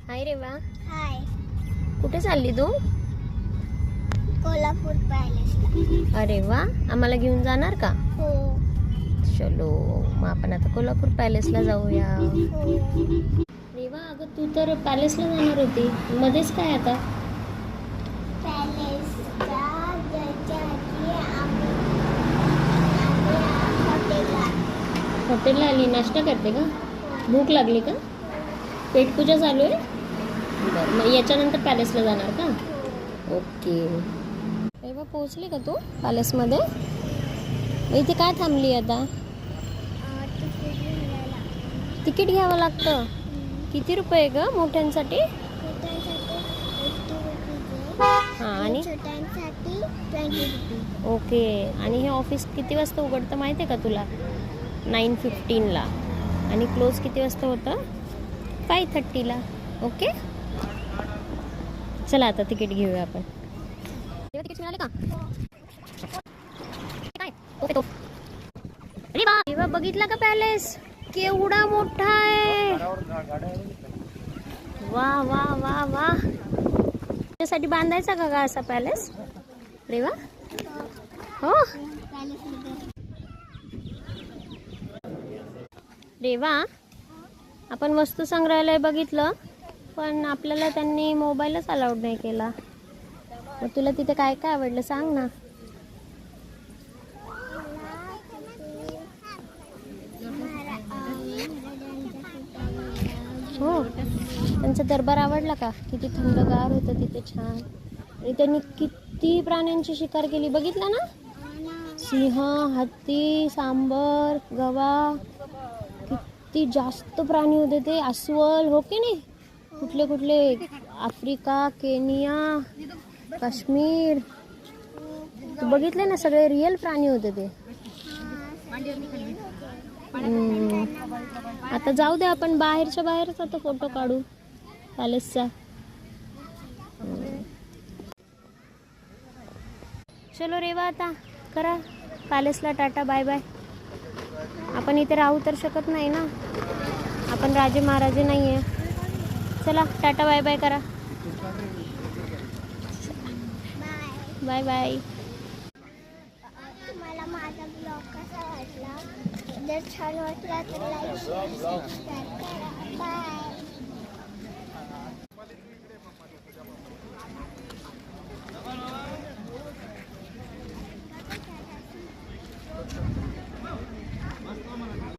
हाय रेवा, हाय. कुठे चालली तू? कोल्हापूर पॅलेसला. अरे वा, आम्हाला घेऊन जाणार का? हो. चलो, मग आपण आता कोल्हापूर पॅलेसला जाऊया. हो. रेवा, अगं तू तर पॅलेसला जाणार होती, मध्येच काय आता? पॅलेसच्या जायच्या आधी आम्ही हॉटेलला. हॉटेलला आली, नाश्ता करते का? भूक लागली का? पेटपूजा चालू आहे? बरं, मग याच्यानंतर पॅलेसला जाणार का? ओके. रेवा, पोहोचली का तू पॅलेसमध्ये? मग इथे काय थांबली आता? तिकीट घ्यायला. तिकीट घ्यावं लागतं. किती रुपये ग मोठ्यांसाठी? मोठ्यांसाठी 50 रुपीज आहे. हां, आणि छोट्यांसाठी 20 रुपीज. ओके. आणि हे ऑफिस किती वाजता उघडतं माहिती आहे का तुला? 9:15ला. आणि क्लोज किती वाजता होतं? 5:30ला. ओके, चला आता तिकीट घेऊया आपण. तिकीट मिळाले का? काय ओके तो. अरे वा, तेव्हा बघितला का पॅलेस? केवढा मोठा आहे. वा वा वा वा. त्यासाठी बांधायचा का असा पॅलेस? रेवा, हो. रेवा, आपण वस्तू संग्रहालय बघितलं, पण आपल्याला त्यांनी मोबाईलच अलाउड नाही केला. मग तुला तिथे काय काय आवडलं सांग ना. हो, त्यांचा दरबार आवडला का? किती थंडगार होतं तिथे, छान. आणि त्यांनी किती प्राण्यांची शिकार केली बघितलं ना? सिंह, हत्ती, सांबर, गवा, किती जास्त प्राणी होते ते. अस्वल, हो की नाही? कुठले कुठले? Africa, Kenya, Kashmir. तू बघितले ना, सगळे रिअल प्राणी होते ते. आता जाऊ दे, आपण बाहेरच्या बाहेरच आता फोटो काढू पॅलेसचा. चलो रेवा, आता करा पॅलेसला टाटा बाय बाय. आपण इथे राहू तर शकत नाही ना, आपण राजे महाराजे नाही आहे. चला टाटा बाय बाय करा. Bye bye. तुम्हाला माझा ब्लॉग कसा वाटला? जर छान वाटला तर लाईक शेअर सबस्क्राईब करा. बाय.